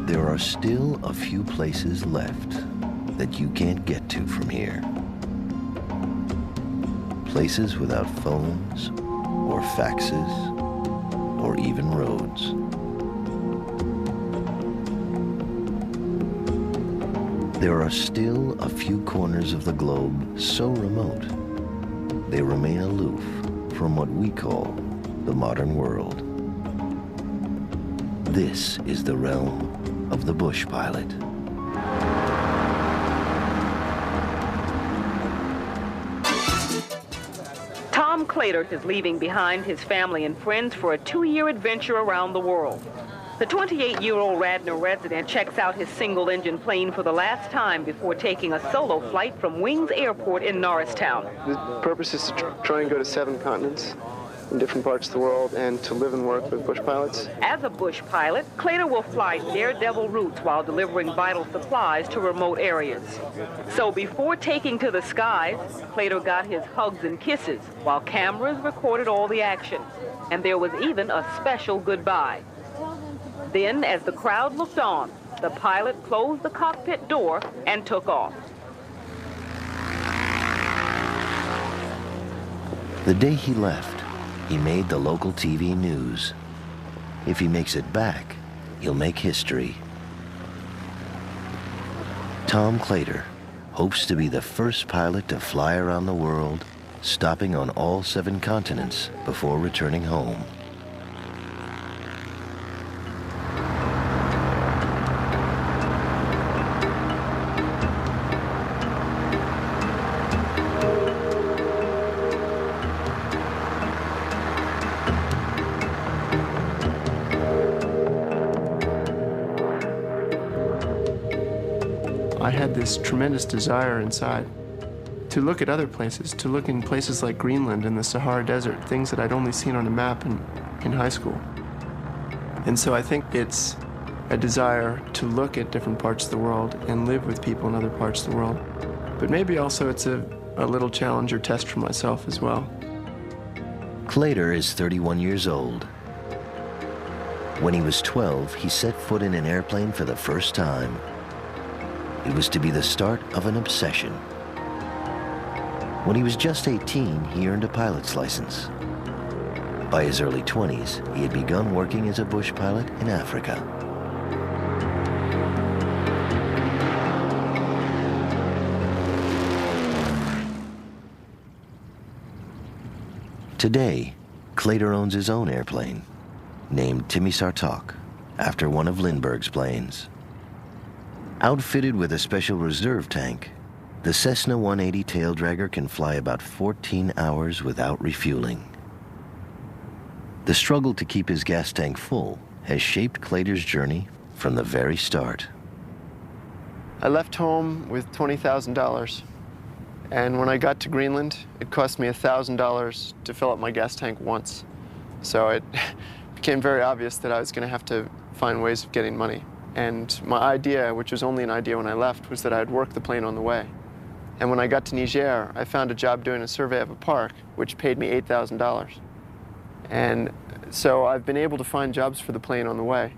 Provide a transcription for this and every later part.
There are still a few places left that you can't get to from here. Places without phones, or faxes, or even roads. There are still a few corners of the globe so remote, they remain aloof from what we call the modern world. This is the realm of the bush pilot. Tom Claytor is leaving behind his family and friends for a 2-year adventure around the world. The 28-year-old Radnor resident checks out his single-engine plane for the last time before taking a solo flight from Wings Airport in Norristown. The purpose is to try and go to 7 continents in different parts of the world and to live and work with bush pilots. As a bush pilot, Claytor will fly daredevil routes while delivering vital supplies to remote areas. So before taking to the skies, Claytor got his hugs and kisses while cameras recorded all the action. And there was even a special goodbye. Then, as the crowd looked on, the pilot closed the cockpit door and took off. The day he left, he made the local TV news. If he makes it back, he'll make history. Tom Claytor hopes to be the first pilot to fly around the world, stopping on all 7 continents before returning home. I had this tremendous desire inside to look at other places, to look in places like Greenland and the Sahara Desert, things that I'd only seen on a map in high school. And so I think it's a desire to look at different parts of the world and live with people in other parts of the world. But maybe also it's a little challenge or test for myself as well. Claytor is 31 years old. When he was 12, he set foot in an airplane for the first time. It was to be the start of an obsession. When he was just 18, he earned a pilot's license. By his early 20s, he had begun working as a bush pilot in Africa. Today, Claytor owns his own airplane, named Timmy Sartok, after one of Lindbergh's planes. Outfitted with a special reserve tank, the Cessna 180 taildragger can fly about 14 hours without refueling. The struggle to keep his gas tank full has shaped Claytor's journey from the very start. I left home with $20,000, and when I got to Greenland, it cost me $1,000 to fill up my gas tank once. So it became very obvious that I was going to have to find ways of getting money. And my idea, which was only an idea when I left, was that I'd work the plane on the way. And when I got to Niger, I found a job doing a survey of a park, which paid me $8,000. And so I've been able to find jobs for the plane on the way.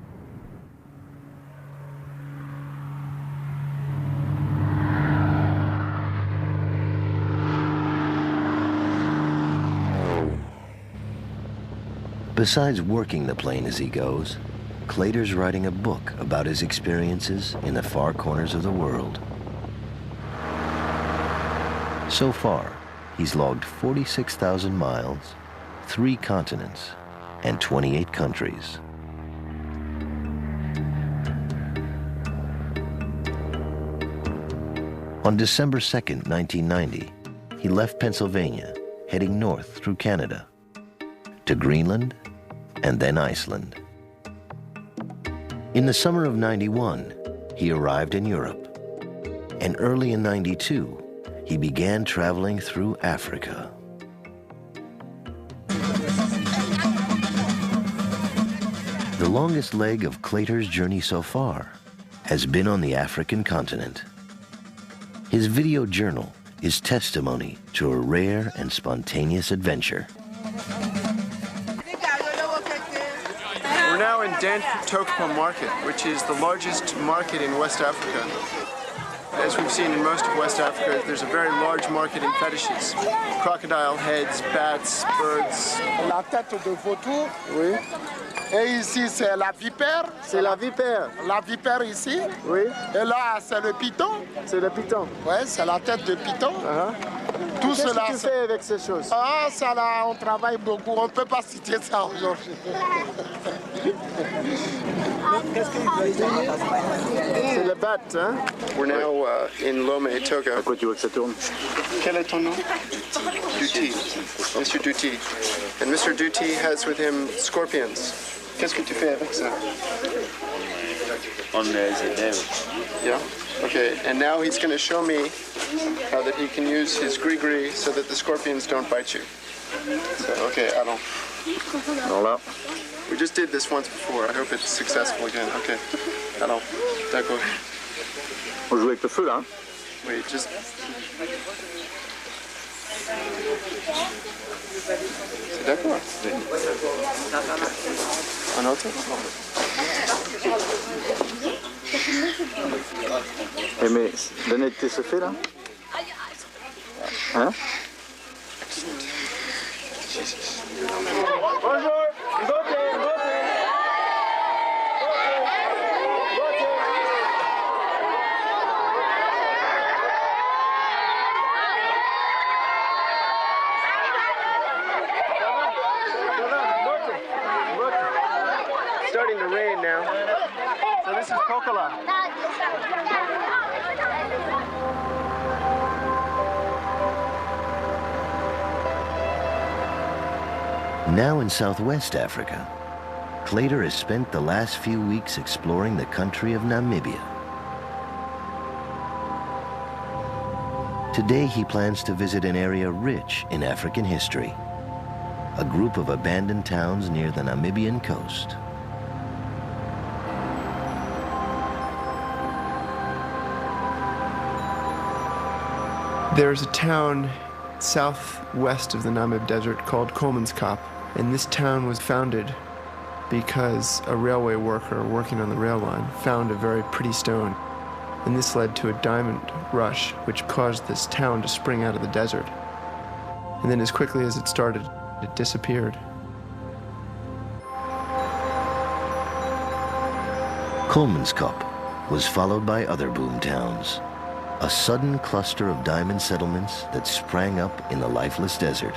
Besides working the plane as he goes, Claytor's writing a book about his experiences in the far corners of the world. So far, he's logged 46,000 miles, 3 continents, and 28 countries. On December 2nd, 1990, he left Pennsylvania, heading north through Canada, to Greenland, and then Iceland. In the summer of '91, he arrived in Europe, and early in '92, he began traveling through Africa. The longest leg of Claytor's journey so far has been on the African continent. His video journal is testimony to a rare and spontaneous adventure. We're now in Dan Tokpa Market, which is the largest market in West Africa. As we've seen in most of West Africa, there's a very large market in fetishes. Crocodile heads, bats, birds. La tête de vautour. Oui. Et ici, c'est la vipère. C'est la vipère. La vipère ici. Oui. Et là, c'est le python. C'est le python. Ouais, c'est la tête de python. Tout Qu'est-ce cela. que tu fais avec ces choses? Ah, ça là, on travaille beaucoup. On ne peut pas citer ça aujourd'hui. C'est le bat, hein? We're now in Lome, Togo. À quoi tu veux que ça tourne? Quel est ton nom? Duty. Mr. Duty. And Mr. Duty has with him scorpions. Qu'est-ce que tu fais avec ça? On les aide. Yeah? Okay, and now he's going to show me how that he can use his gris-gris so that the scorpions don't bite you. So, okay, allons. Alors là, We just did this once before. I hope it's successful again. Okay. Allons. D'accord. on joue avec le feu là. Hein? Wait, just... C'est d'accord. Un autre? Eh mais l'honnêteté se fait là? Hein? Bonjour. Starting to rain now. So this is Pocola. Now in Southwest Africa, Clader has spent the last few weeks exploring the country of Namibia. Today he plans to visit an area rich in African history, a group of abandoned towns near the Namibian coast. There's a town southwest of the Namib Desert called Kolmanskop, and this town was founded because a railway worker working on the rail line found a very pretty stone, and this led to a diamond rush which caused this town to spring out of the desert. And then as quickly as it started, it disappeared. Kolmanskop was followed by other boom towns, a sudden cluster of diamond settlements that sprang up in the lifeless desert.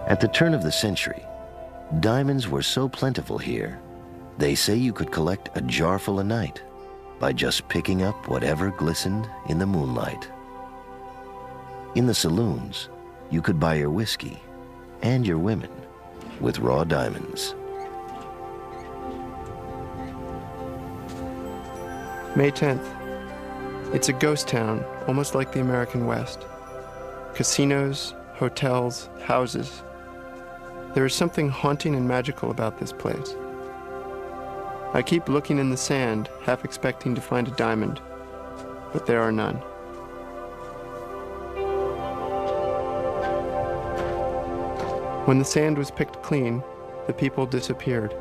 At the turn of the century, diamonds were so plentiful here, they say you could collect a jarful a night by just picking up whatever glistened in the moonlight. In the saloons, you could buy your whiskey and your women with raw diamonds. May 10th. It's a ghost town, almost like the American West. Casinos, hotels, houses. There is something haunting and magical about this place. I keep looking in the sand, half expecting to find a diamond, but there are none. When the sand was picked clean, the people disappeared.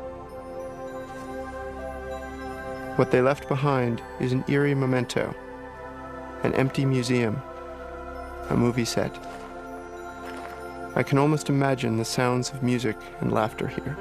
What they left behind is an eerie memento, an empty museum, a movie set. I can almost imagine the sounds of music and laughter here.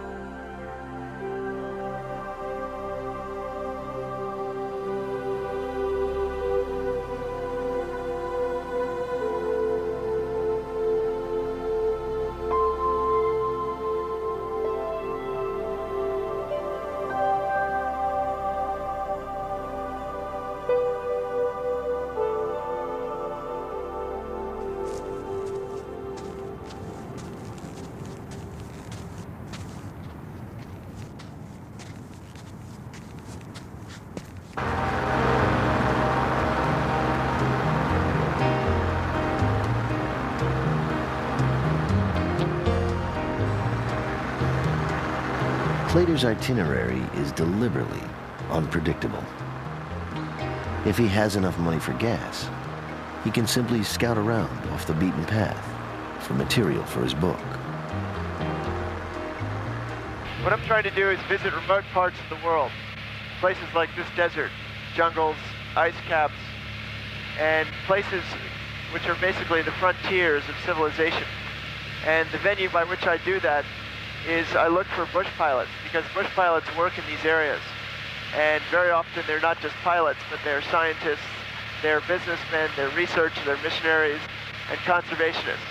Claytor's itinerary is deliberately unpredictable. If he has enough money for gas, he can simply scout around off the beaten path for material for his book. What I'm trying to do is visit remote parts of the world. Places like this desert, jungles, ice caps, and places which are basically the frontiers of civilization. And the venue by which I do that is I look for bush pilots, because bush pilots work in these areas. And very often they're not just pilots, but they're scientists, they're businessmen, they're researchers, they're missionaries, and conservationists.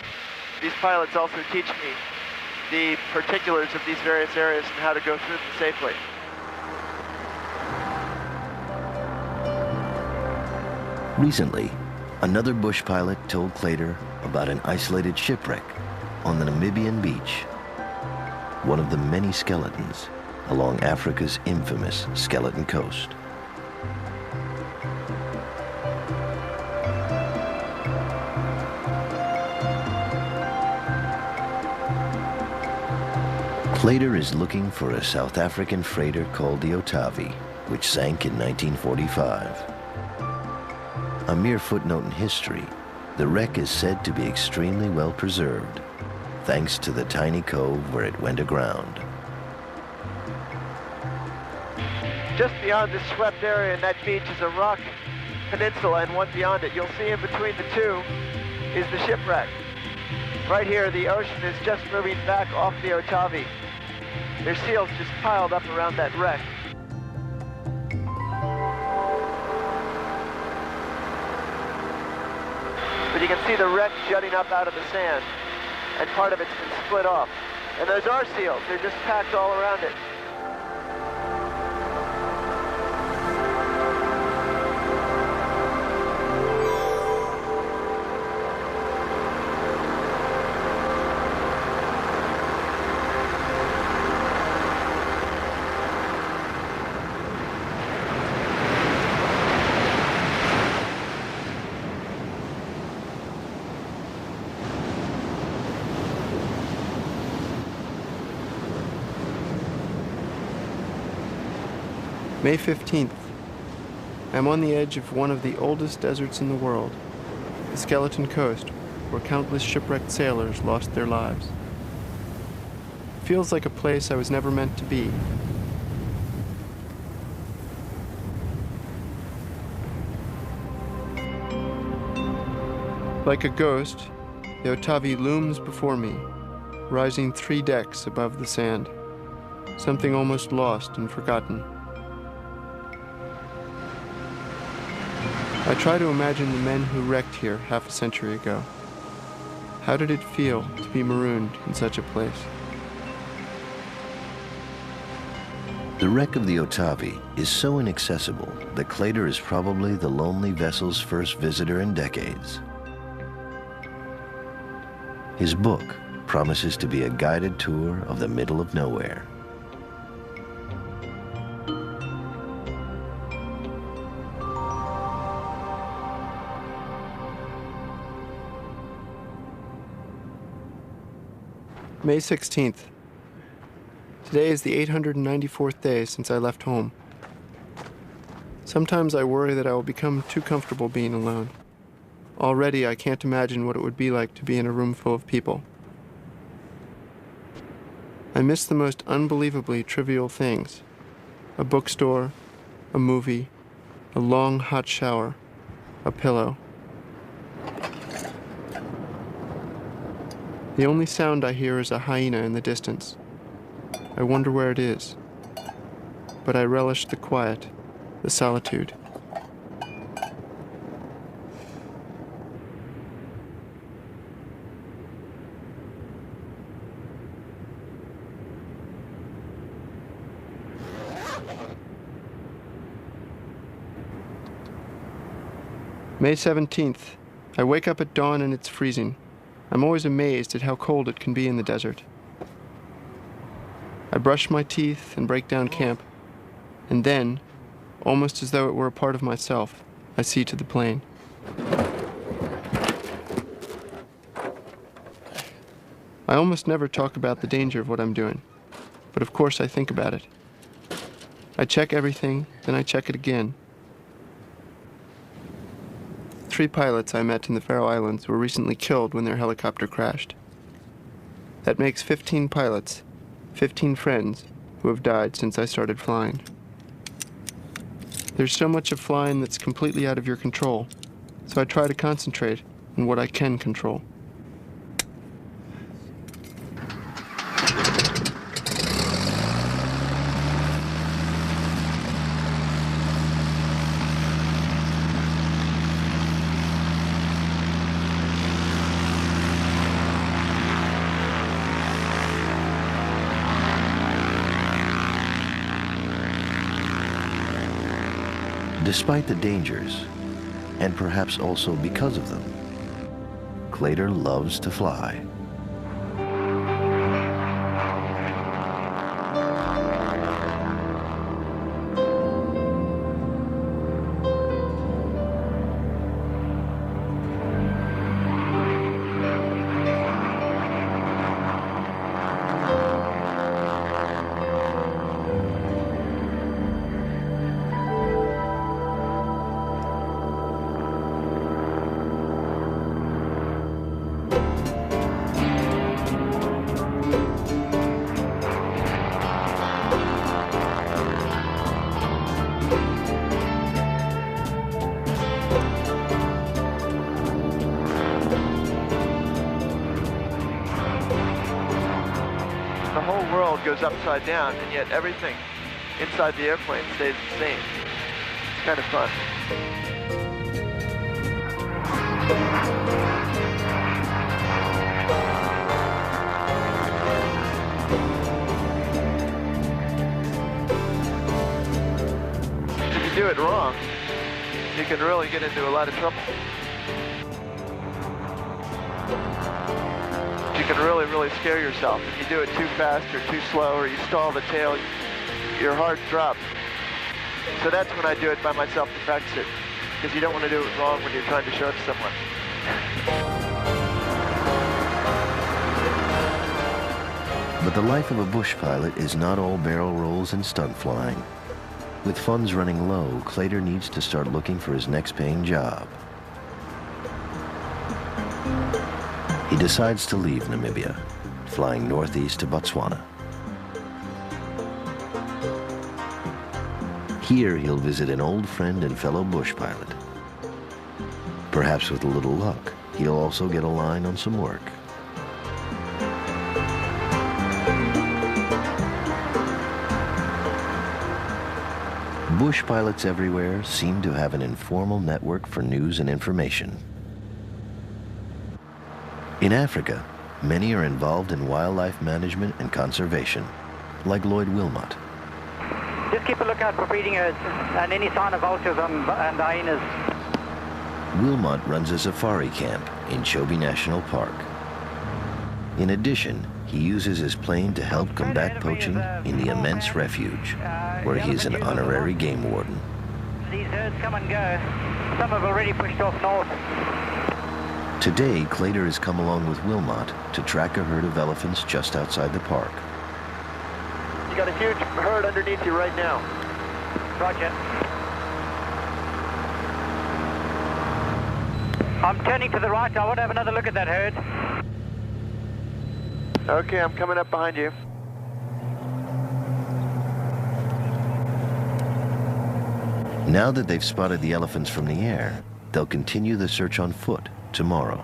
These pilots also teach me the particulars of these various areas and how to go through them safely. Recently, another bush pilot told Claytor about an isolated shipwreck on the Namibian beach, one of the many skeletons along Africa's infamous Skeleton Coast. Claytor is looking for a South African freighter called the Otavi, which sank in 1945. A mere footnote in history, the wreck is said to be extremely well preserved, thanks to the tiny cove where it went aground. Just beyond this swept area in that beach is a rock peninsula, and one beyond it. You'll see in between the two is the shipwreck. Right here, the ocean is just moving back off the Otavi. There's seals just piled up around that wreck. But you can see the wreck jutting up out of the sand, and part of it's been split off. And those are seals. They're just packed all around it. May 15th. I'm on the edge of one of the oldest deserts in the world, the Skeleton Coast, where countless shipwrecked sailors lost their lives. It feels like a place I was never meant to be. Like a ghost, the Otavi looms before me, rising 3 decks above the sand, something almost lost and forgotten. I try to imagine the men who wrecked here half a century ago. How did it feel to be marooned in such a place? The wreck of the Otavi is so inaccessible that Claytor is probably the lonely vessel's first visitor in decades. His book promises to be a guided tour of the middle of nowhere. May 16th. Today is the 894th day since I left home. Sometimes I worry that I will become too comfortable being alone. Already I can't imagine what it would be like to be in a room full of people. I miss the most unbelievably trivial things. A bookstore, a movie, a long hot shower, a pillow. The only sound I hear is a hyena in the distance. I wonder where it is. But I relish the quiet, the solitude. May 17th. I wake up at dawn and it's freezing. I'm always amazed at how cold it can be in the desert. I brush my teeth and break down camp, and then, almost as though it were a part of myself, I see to the plane. I almost never talk about the danger of what I'm doing, but of course I think about it. I check everything, then I check it again. 3 pilots I met in the Faroe Islands were recently killed when their helicopter crashed. That makes 15 pilots, 15 friends who have died since I started flying. There's so much of flying that's completely out of your control, so I try to concentrate on what I can control. Despite the dangers, and perhaps also because of them, Claytor loves to fly. The whole world goes upside down, and yet everything inside the airplane stays the same. It's kind of fun. If you do it wrong, you can really get into a lot of trouble. You can really scare yourself. If you do it too fast or too slow, or you stall the tail, your heart drops. So that's when I do it by myself to practice it, because you don't want to do it wrong when you're trying to show it to someone. But the life of a bush pilot is not all barrel rolls and stunt flying. With funds running low, Claytor needs to start looking for his next paying job. He decides to leave Namibia, flying northeast to Botswana. Here he'll visit an old friend and fellow bush pilot. Perhaps with a little luck, he'll also get a line on some work. Bush pilots everywhere seem to have an informal network for news and information. In Africa, many are involved in wildlife management and conservation, like Lloyd Wilmot. Just keep a lookout for breeding herds and any sign of vultures and hyenas. Wilmot runs a safari camp in Chobe National Park. In addition, he uses his plane to help combat poaching in the immense refuge, where he is an honorary game warden. These herds come and go. Some have already pushed off north. Today, Claytor has come along with Wilmot to track a herd of elephants just outside the park. You got a huge herd underneath you right now. Roger. I'm turning to the right. I want to have another look at that herd. Okay, I'm coming up behind you. Now that they've spotted the elephants from the air, they'll continue the search on foot tomorrow.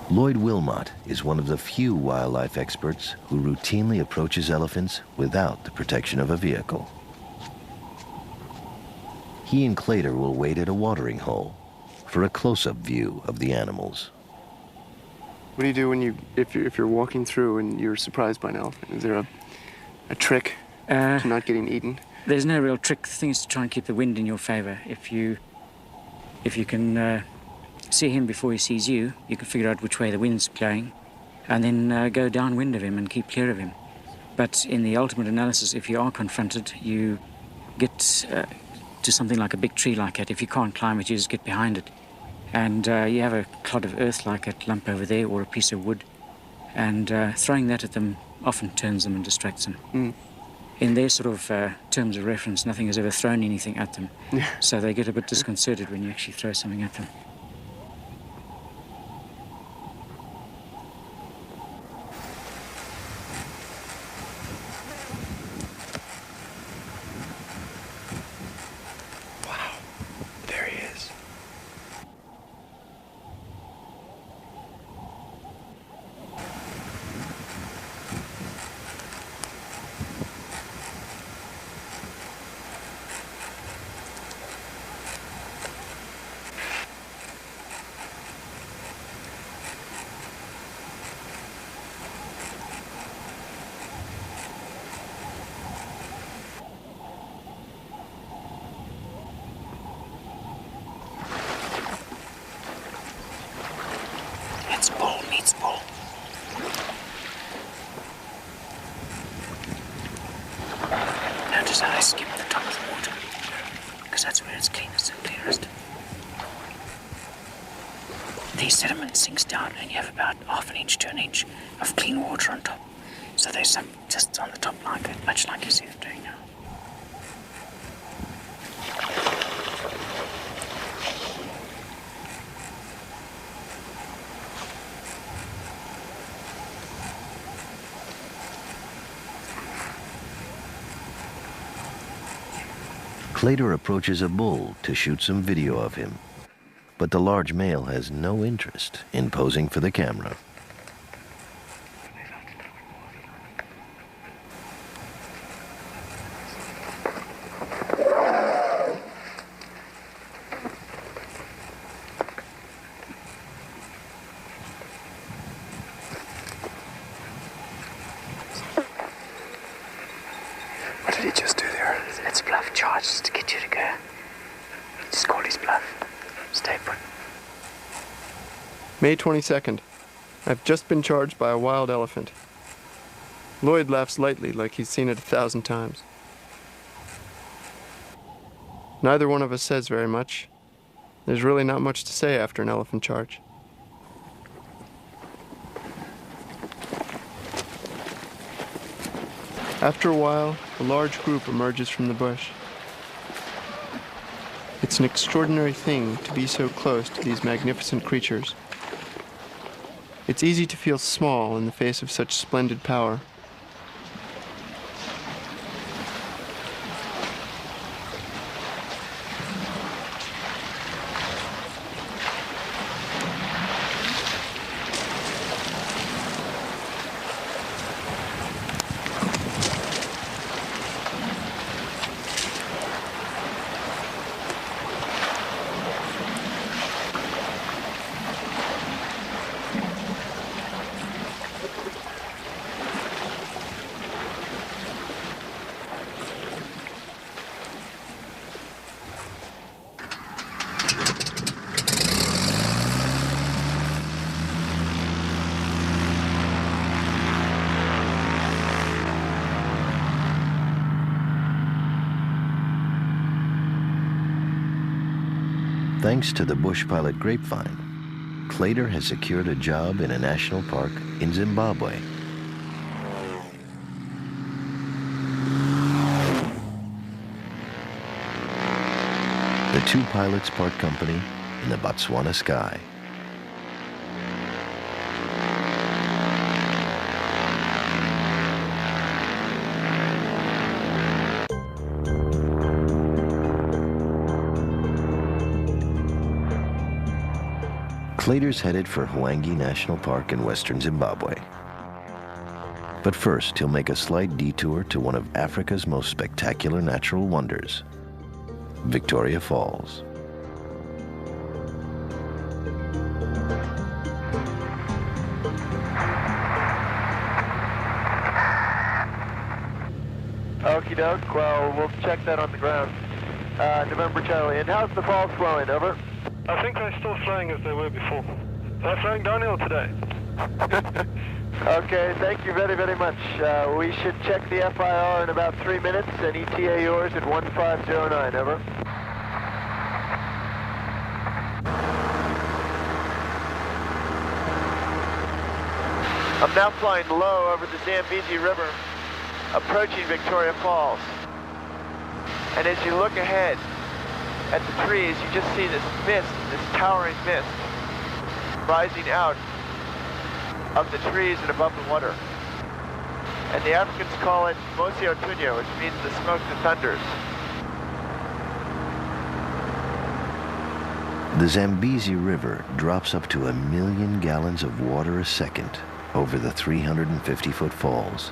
Lloyd Wilmot is one of the few wildlife experts who routinely approaches elephants without the protection of a vehicle. He and Claytor will wait at a watering hole for a close-up view of the animals. What do you do when if you're walking through and you're surprised by an elephant? Is there a trick to not getting eaten? There's no real trick. The thing is to try and keep the wind in your favor. If you can see him before he sees you. You can figure out which way the wind's blowing, and then go downwind of him and keep clear of him. But in the ultimate analysis, if you are confronted, you get to something like a big tree like that. If you can't climb it, you just get behind it. And you have a clod of earth like a lump over there or a piece of wood. And throwing that at them often turns them and distracts them. Mm. In their sort of terms of reference, nothing has ever thrown anything at them. So they get a bit disconcerted when you actually throw something at them. There he is. It's bull meets bull. Notice how I skim the top of the water, because that's where it's cleanest and clearest. The sediment sinks down and you have about half an inch to an inch of clean water on top. So there's some just on the top like that, much like you see them doing now. Clater approaches a bull to shoot some video of him, but the large male has no interest in posing for the camera. What did he just do there? It's bluff charge to get you to go. Just call his bluff. Stay put. May 22nd. I've just been charged by a wild elephant. Lloyd laughs lightly like he's seen it 1,000 times. Neither one of us says very much. There's really not much to say after an elephant charge. After a while, a large group emerges from the bush. It's an extraordinary thing to be so close to these magnificent creatures. It's easy to feel small in the face of such splendid power. Thanks to the bush pilot Grapevine, Clater has secured a job in a national park in Zimbabwe. The two pilots part company in the Botswana sky. Clater's headed for Hwange National Park in western Zimbabwe. But first, he'll make a slight detour to one of Africa's most spectacular natural wonders, Victoria Falls. Okie doke, well, we'll check that on the ground. November Charlie, and how's the falls flowing, over? I think they're still flying as they were before. They're flying downhill today. Okay, thank you very, very much. We should check the FIR in about 3 minutes and ETA yours at 1509, over. I'm now flying low over the Zambezi River, approaching Victoria Falls. And as you look ahead at the trees, you just see this mist, this towering mist, rising out of the trees and above the water. And the Africans call it Mosi Otunyo, which means the smoke that thunders. The Zambezi River drops up to 1 million gallons of water a second over the 350-foot falls.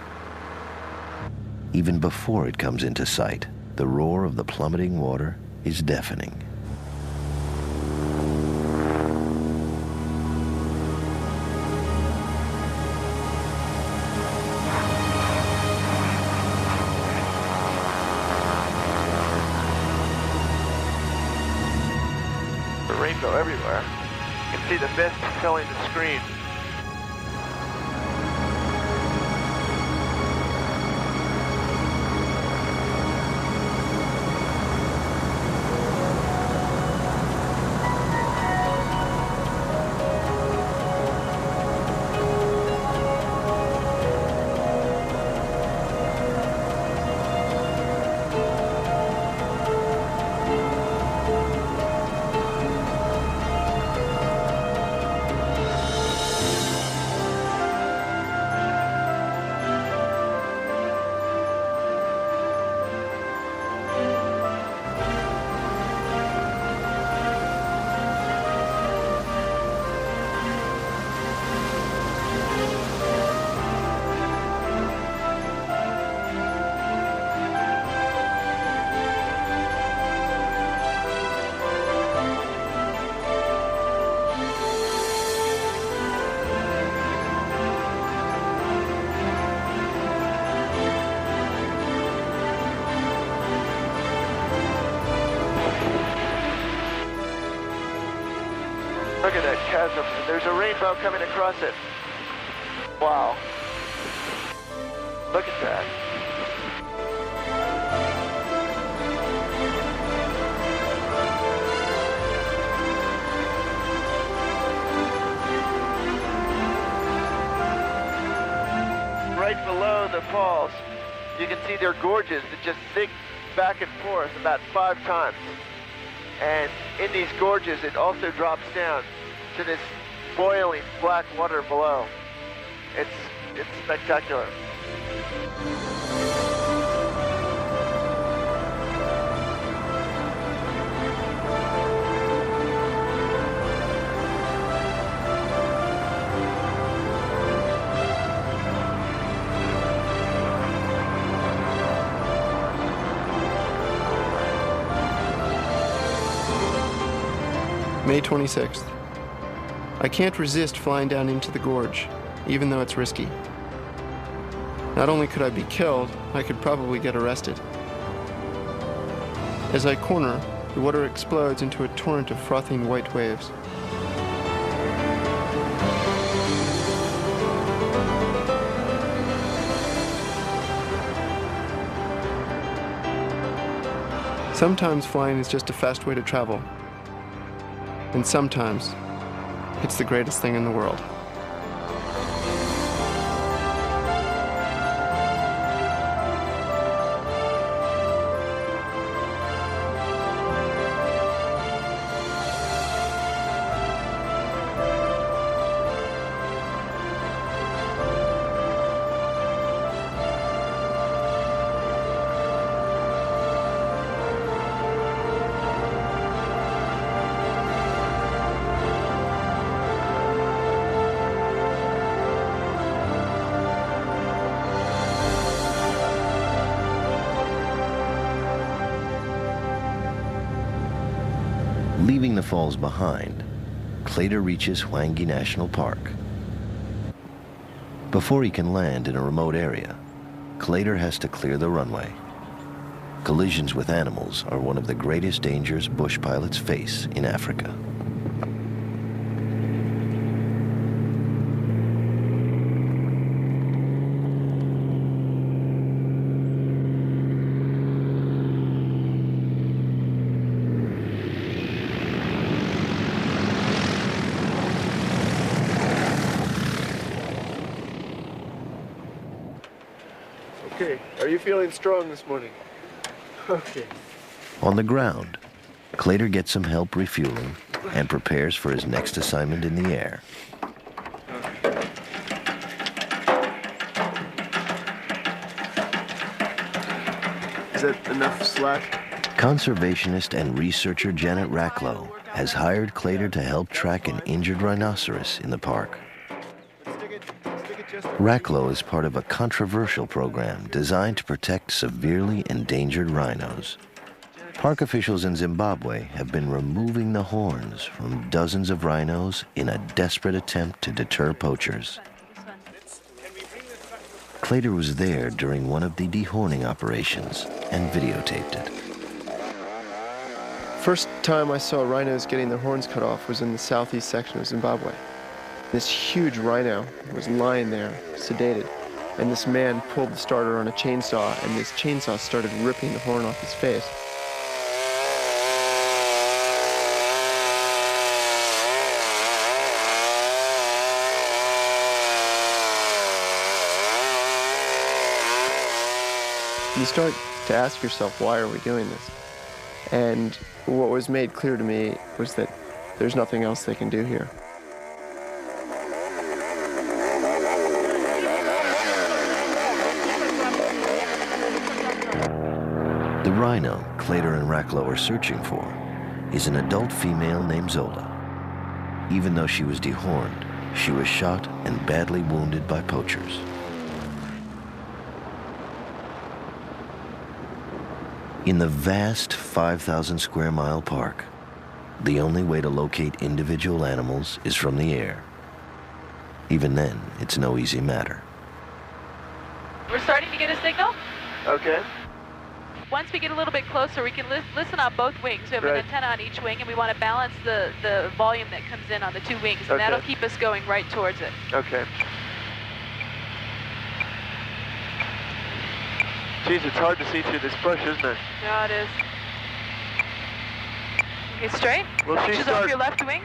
Even before it comes into sight, the roar of the plummeting water is deafening. The rainbow everywhere. You can see the mist filling the screen. Look at that chasm. There's a rainbow coming across it. Wow. Look at that. Right below the falls, you can see their gorges that just zig back and forth about 5 times. And in these gorges, it also drops down to this boiling black water below. It's spectacular. May 26th. I can't resist flying down into the gorge, even though it's risky. Not only could I be killed, I could probably get arrested. As I corner, the water explodes into a torrent of frothing white waves. Sometimes flying is just a fast way to travel. And sometimes, it's the greatest thing in the world. Leaving the falls behind, Claytor reaches Hwangi National Park. Before he can land in a remote area, Claytor has to clear the runway. Collisions with animals are one of the greatest dangers bush pilots face in Africa. you feeling strong this morning? Okay. On the ground, Clater gets some help refueling and prepares for his next assignment in the air. Is that enough slack? Conservationist and researcher Janet Racklow has hired Clater to help track an injured rhinoceros in the park. Racklow is part of a controversial program designed to protect severely endangered rhinos. Park officials in Zimbabwe have been removing the horns from dozens of rhinos in a desperate attempt to deter poachers. Clater was there during one of the dehorning operations and videotaped it. First time I saw rhinos getting their horns cut off was in the southeast section of Zimbabwe. This huge rhino was lying there, sedated, and this man pulled the starter on a chainsaw, and this chainsaw started ripping the horn off his face. You start to ask yourself, why are we doing this? And what was made clear to me was that there's nothing else they can do here. The rhino Clater and Racklow are searching for is an adult female named Zola. Even though she was dehorned, she was shot and badly wounded by poachers. In the vast 5,000 square mile park, the only way to locate individual animals is from the air. Even then, it's no easy matter. We're starting to get a signal. Okay. Once we get a little bit closer, we can listen on both wings. We have an antenna on each wing, and we want to balance the volume that comes in on the two wings, and that'll keep us going right towards it. Okay. Geez, it's hard to see through this bush, isn't it? Yeah, it is. Okay, straight. Well, Just off your left wing.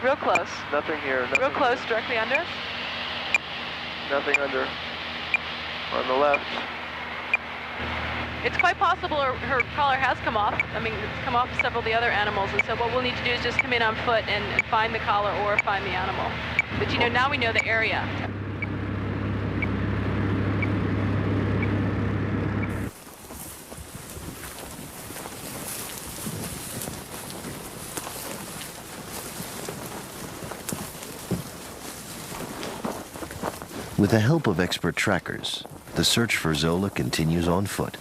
Real close. Nothing here. Nothing Real close, directly under us. Nothing under. On the left. It's quite possible her collar has come off. I mean, it's come off of several of the other animals, and so what we'll need to do is just come in on foot and find the collar or find the animal. But you know, now we know the area. With the help of expert trackers, the search for Zola continues on foot.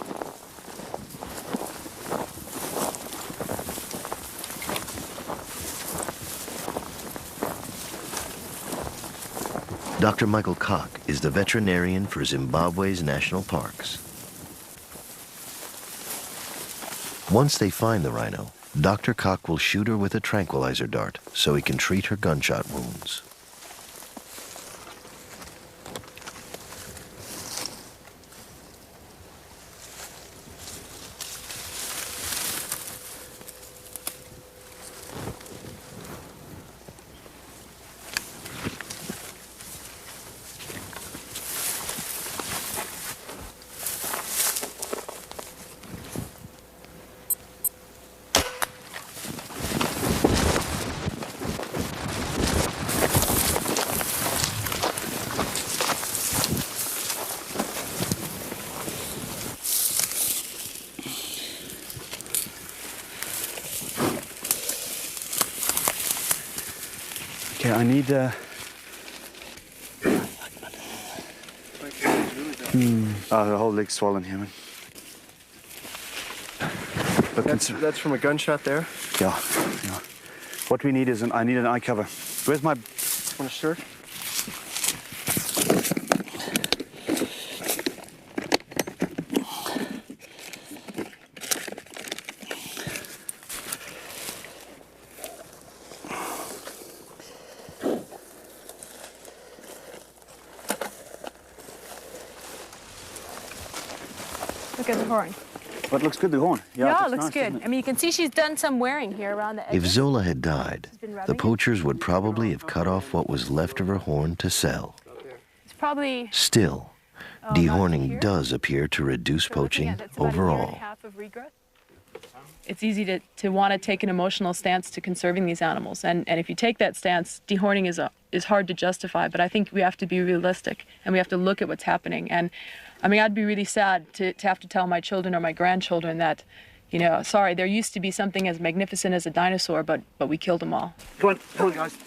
Dr. Michael Koch is the veterinarian for Zimbabwe's national parks. Once they find the rhino, Dr. Koch will shoot her with a tranquilizer dart so he can treat her gunshot wounds. Okay, I need the whole leg's swollen here, man. But That's from a gunshot there? yeah. What we need is I need an eye cover. Where's my On a shirt? Look at the horn. What looks good, the horn? Yeah, it looks nice, good. I mean, you can see she's done some wearing here around the edges. If Zola had died, been rubbing the it. poachers would probably have cut off what was left of her horn to sell. It's probably... Still, Dehorning does appear to reduce poaching overall. It's easy to want to take an emotional stance to conserving these animals. And if you take that stance, dehorning is hard to justify. But I think we have to be realistic and we have to look at what's happening. And I mean, I'd be really sad to have to tell my children or my grandchildren that, you know, sorry, there used to be something as magnificent as a dinosaur, but we killed them all. Come on, guys.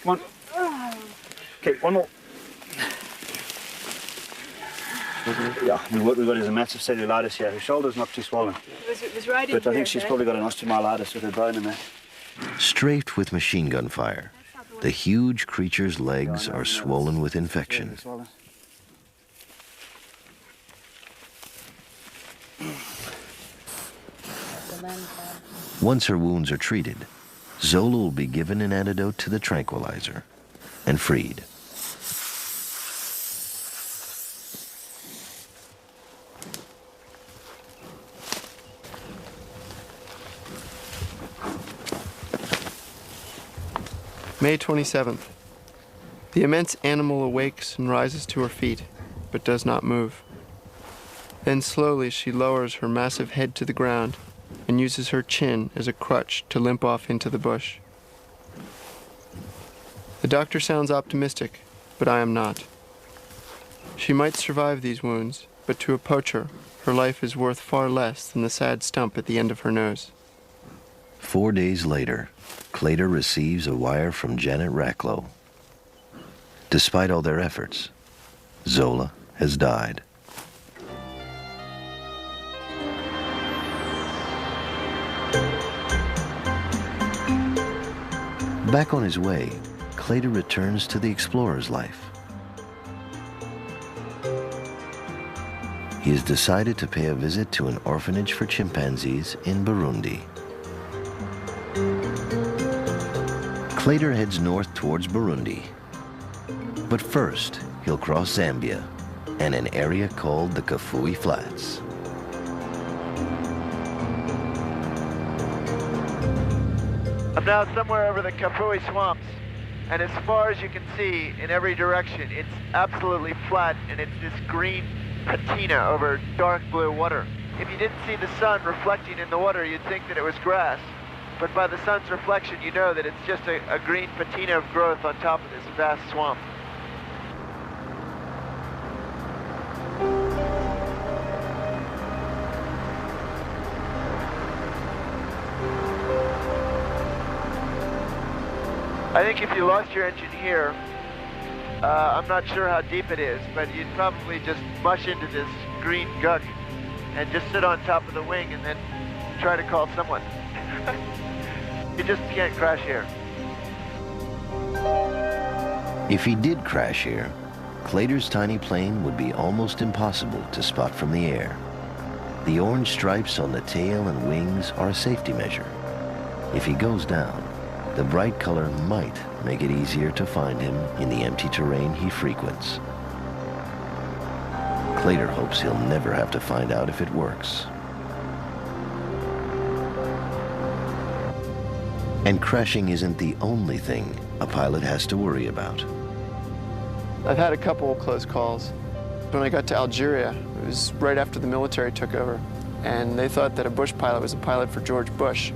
Come on. Okay, one more. Yeah, what we've got is a massive cellulitis here. Her shoulder's not too swollen. It was right in But I think here, she's right? probably got an osteomyelitis with her bone in there. Strafed with machine gun fire, the huge creature's legs are swollen with infection. Once her wounds are treated, Zola will be given an antidote to the tranquilizer and freed. May 27th. The immense animal awakes and rises to her feet, but does not move. Then slowly she lowers her massive head to the ground and uses her chin as a crutch to limp off into the bush. The doctor sounds optimistic, but I am not. She might survive these wounds, but to a poacher, her life is worth far less than the sad stump at the end of her nose. 4 days later, Clater receives a wire from Janet Racklow. Despite all their efforts, Zola has died. Back on his way, Clater returns to the explorer's life. He has decided to pay a visit to an orphanage for chimpanzees in Burundi. Clater heads north towards Burundi. But first, he'll cross Zambia and an area called the Kafui Flats. I'm now somewhere over the Kafui swamps, and as far as you can see in every direction, it's absolutely flat, and it's this green patina over dark blue water. If you didn't see the sun reflecting in the water, you'd think that it was grass. But by the sun's reflection, you know that it's just a green patina of growth on top of this vast swamp. I think if you lost your engine here, I'm not sure how deep it is, but you'd probably just mush into this green gunk and just sit on top of the wing and then try to call someone. You just can't crash here. If he did crash here, Clater's tiny plane would be almost impossible to spot from the air. The orange stripes on the tail and wings are a safety measure. If he goes down, the bright color might make it easier to find him in the empty terrain he frequents. Clater hopes he'll never have to find out if it works. And crashing isn't the only thing a pilot has to worry about. I've had a couple of close calls. When I got to Algeria, it was right after the military took over, and they thought that a Bush pilot was a pilot for George Bush.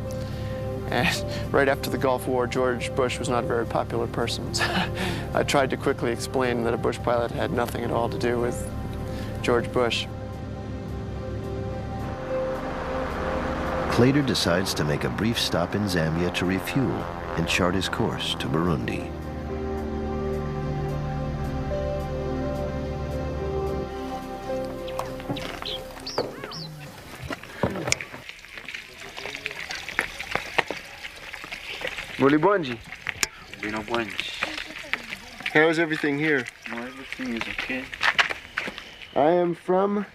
And right after the Gulf War, George Bush was not a very popular person. So I tried to quickly explain that a Bush pilot had nothing at all to do with George Bush. Clater decides to make a brief stop in Zambia to refuel and chart his course to Burundi. Mulibwanji. Binobwanji. How's everything here? No, everything is okay. I am from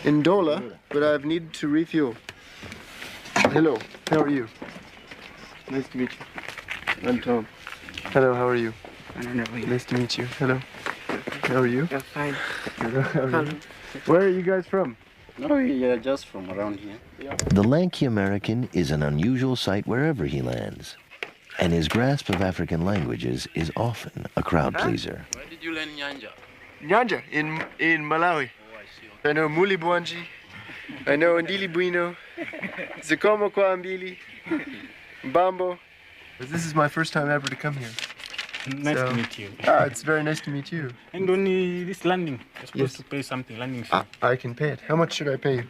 Ndola, but I've needed to refuel. Hello, how are you? Nice to meet you. I'm Tom. Hello, how are you? I don't know who you are. Nice to meet you. Hello. How are you? You're fine. Hello, how are you? Where are you guys from? No, yeah, just from around here. Yeah. The lanky American is an unusual sight wherever he lands, and his grasp of African languages is often a crowd pleaser. Where did you learn Nyanja? Nyanja in Malawi. I know Muli Bwanji. I know Ndili Bwino. Zikomo kwa Mbili. Bambo. This is my first time ever to come here. Nice to meet you. It's very nice to meet you. And only this landing, you're supposed to pay something, landing fee. I can pay it. How much should I pay you?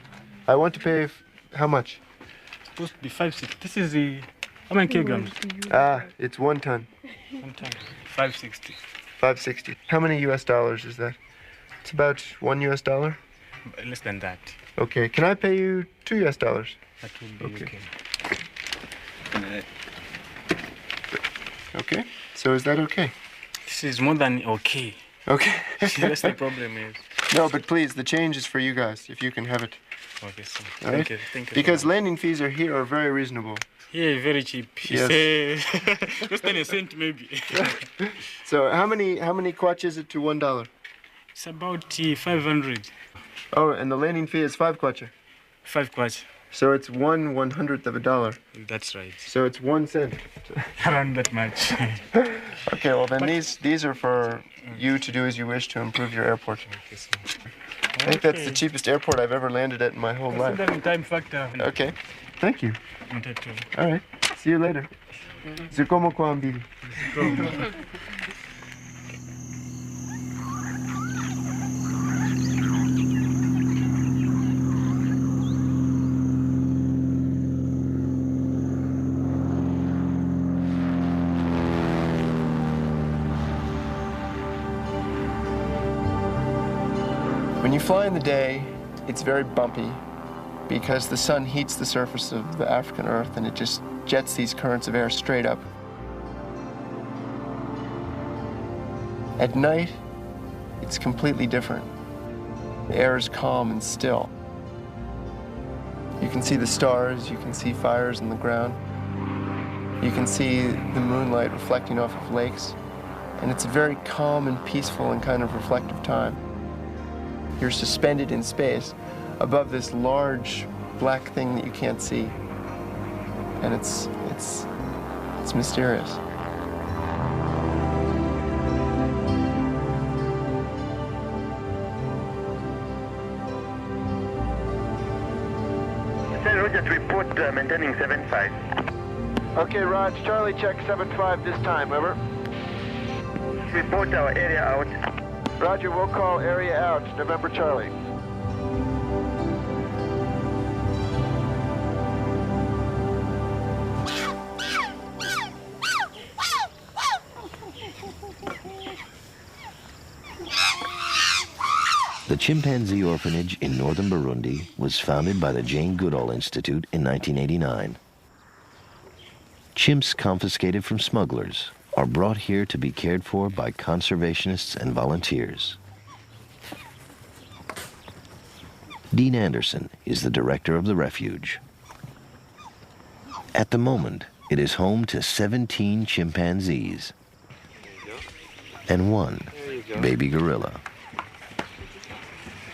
I want to pay how much? It's supposed to be 560. This is the, how many kilograms? It's 1 ton. 1 ton, 560. 560. How many US dollars is that? It's about $1 US. Less than that. Okay, can I pay you $2 US? That would be okay. Okay, so is that okay? This is more than okay. Okay. That's the problem is. No, but please, the change is for you guys, if you can have it. Okay, so All right? thank you. Because landing fees here are very reasonable. Yeah, very cheap. Yes. Less than a cent maybe. So how many kwacha is it to $1? It's about 500. Oh, and the landing fee is 5 kwacha. 5 kwacha. So it's 1/100th of a dollar. That's right. So it's 1 cent. Around that much. Okay, well then these are for you to do as you wish to improve your airport. I think that's the cheapest airport I've ever landed at in my whole life. Time factor. Okay, thank you. Not All right, see you later. Zikomo kwa Mbili. When you fly in the day, it's very bumpy because the sun heats the surface of the African Earth and it just jets these currents of air straight up. At night, it's completely different. The air is calm and still. You can see the stars, you can see fires in the ground. You can see the moonlight reflecting off of lakes. And it's a very calm and peaceful and kind of reflective time. You're suspended in space above this large black thing that you can't see. And it's mysterious. Roger to report maintaining 75. Okay, Raj, Charlie check 75 this time, over. Report our area out. Roger, we'll call area out, November Charlie. The chimpanzee orphanage in northern Burundi was founded by the Jane Goodall Institute in 1989. Chimps confiscated from smugglers are brought here to be cared for by conservationists and volunteers. Dean Anderson is the director of the refuge. At the moment, it is home to 17 chimpanzees and 1 baby gorilla.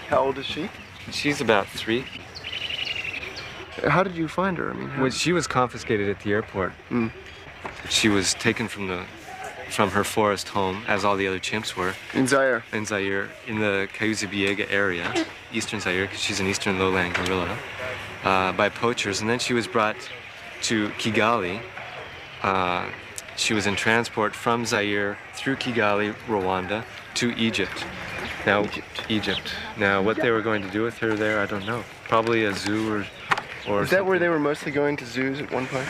How old is she? She's about 3. How did you find her? I mean, Well, she was confiscated at the airport. She was taken from her forest home, as all the other chimps were. In Zaire. In Zaire, in the Kayuzi-Biega area, eastern Zaire, because she's an eastern lowland gorilla, by poachers. And then she was brought to Kigali. She was in transport from Zaire through Kigali, Rwanda, to Egypt. Now, Egypt. Now, what they were going to do with her there, I don't know. Probably a zoo or Is that where they were mostly going, to zoos at one point?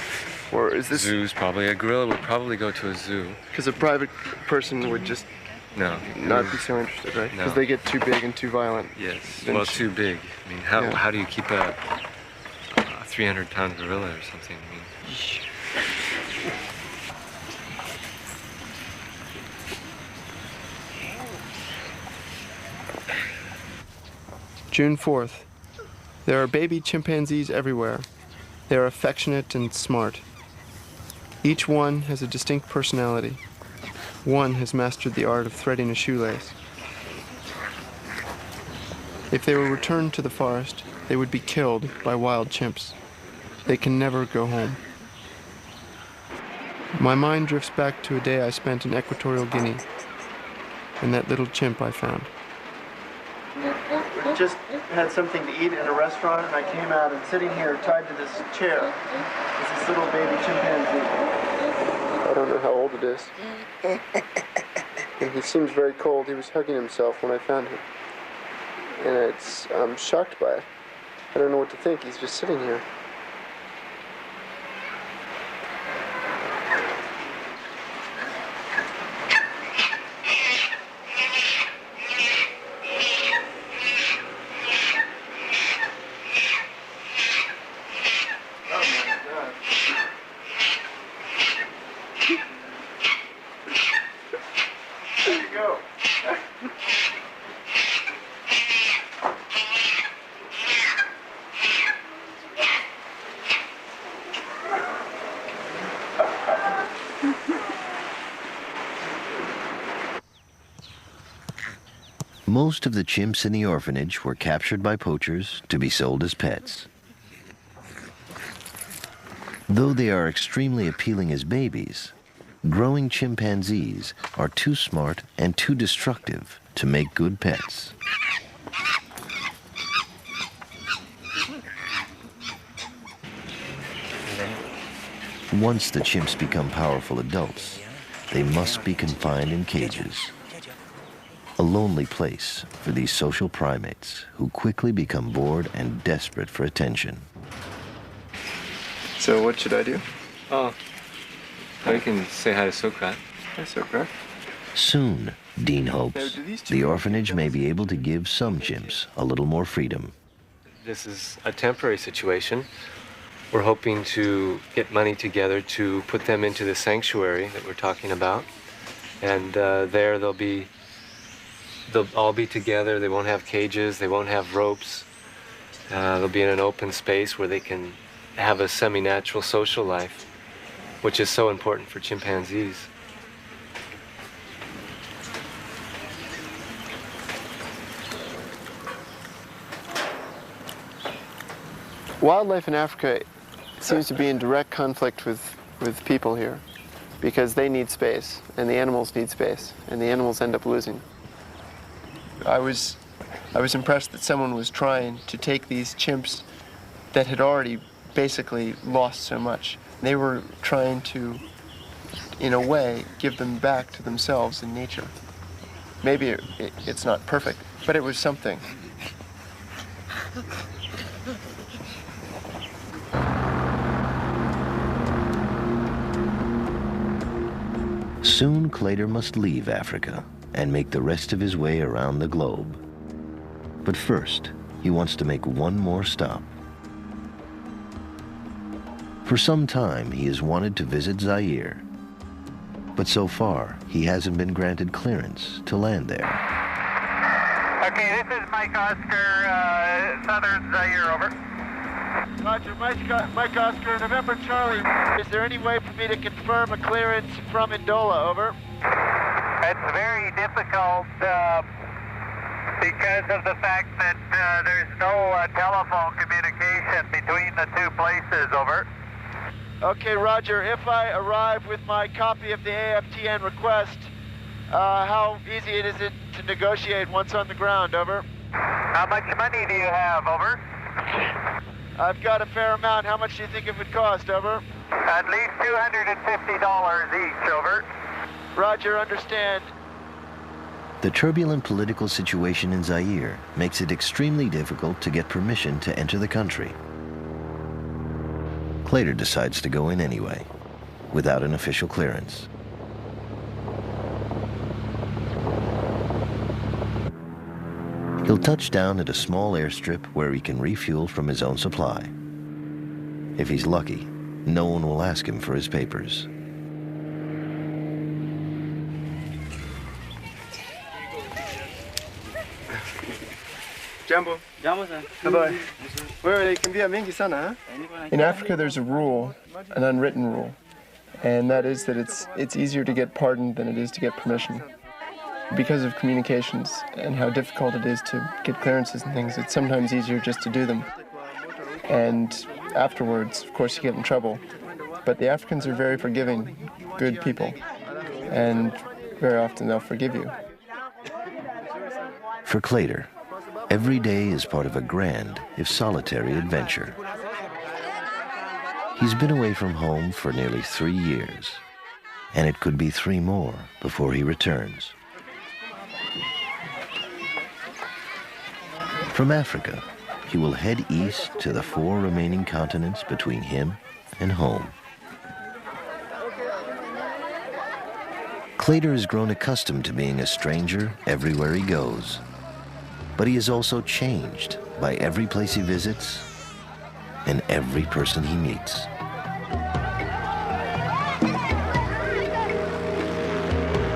Or is this... Zoos, probably. A gorilla would probably go to a zoo. Because a private person would just... No. Not be so interested, right? No. Because they get too big and too violent. Yes. Well, too big. I mean, how do you keep a 300-pound gorilla or something? I mean, June 4th. There are baby chimpanzees everywhere. They are affectionate and smart. Each one has a distinct personality. One has mastered the art of threading a shoelace. If they were returned to the forest, they would be killed by wild chimps. They can never go home. My mind drifts back to a day I spent in Equatorial Guinea and that little chimp I found. just had something to eat in a restaurant, and I came out, and sitting here tied to this chair is this little baby chimpanzee. I don't know how old it is. And he seems very cold. He was hugging himself when I found him. And I'm shocked by it. I don't know what to think. He's just sitting here. Most of the chimps in the orphanage were captured by poachers to be sold as pets. Though they are extremely appealing as babies, growing chimpanzees are too smart and too destructive to make good pets. Once the chimps become powerful adults, they must be confined in cages. A lonely place for these social primates who quickly become bored and desperate for attention. So what should I do? Oh, you can say hi to Sokrat. Hi, Sokrat. Soon, Dean hopes, the orphanage may be able to give some chimps a little more freedom. This is a temporary situation. We're hoping to get money together to put them into the sanctuary that we're talking about. And there they'll all be together. They won't have cages. They won't have ropes. They'll be in an open space where they can have a semi-natural social life, which is so important for chimpanzees. Wildlife in Africa seems to be in direct conflict with people here because they need space and the animals need space and the animals end up losing. I was impressed that someone was trying to take these chimps that had already basically lost so much. They were trying to, in a way, give them back to themselves in nature. Maybe it's not perfect, but it was something. Soon, Clader must leave Africa and make the rest of his way around the globe. But first, he wants to make one more stop. For some time, he has wanted to visit Zaire, but so far, he hasn't been granted clearance to land there. Okay, this is Mike Oscar, Southern Zaire, over. Roger, Mike Oscar, November Charlie. Is there any way for me to confirm a clearance from Ndola, over? It's very difficult because of the fact that there's no telephone communication between the two places, over. Okay, Roger. If I arrive with my copy of the AFTN request, how easy is it to negotiate once on the ground, over? How much money do you have, over? I've got a fair amount. How much do you think it would cost, over? At least $250 each, over. Roger, understand. The turbulent political situation in Zaire makes it extremely difficult to get permission to enter the country. Clader decides to go in anyway, without an official clearance. He'll touch down at a small airstrip where he can refuel from his own supply. If he's lucky, no one will ask him for his papers. Jambo. Jambo, sir. Bye-bye. Wewe kimbia mingi sana, huh? In Africa, there's a rule, an unwritten rule, and that is that it's easier to get pardoned than it is to get permission. Because of communications and how difficult it is to get clearances and things, it's sometimes easier just to do them. And afterwards, of course, you get in trouble. But the Africans are very forgiving, good people, and very often they'll forgive you. For Clader, Every day is part of a grand, if solitary, adventure. He's been away from home for nearly 3 years, and it could be 3 more before he returns. From Africa, he will head east to the 4 remaining continents between him and home. Clader has grown accustomed to being a stranger everywhere he goes, but he is also changed by every place he visits and every person he meets.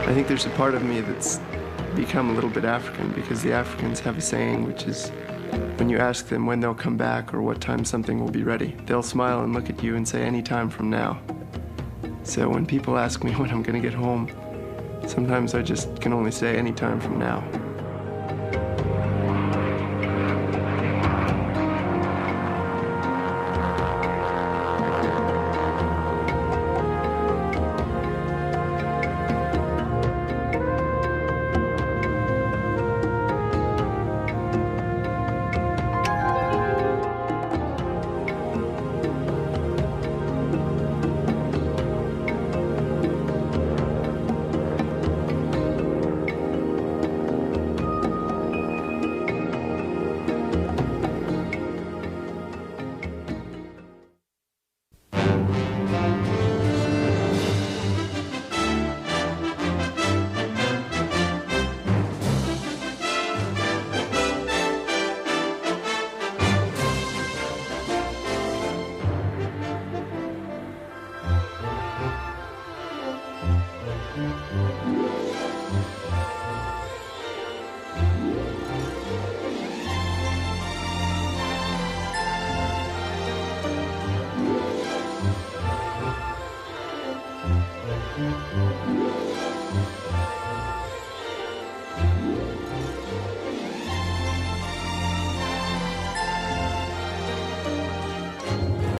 I think there's a part of me that's become a little bit African, because the Africans have a saying, which is, when you ask them when they'll come back or what time something will be ready, they'll smile and look at you and say, any time from now. So when people ask me when I'm going to get home, sometimes I just can only say any time from now.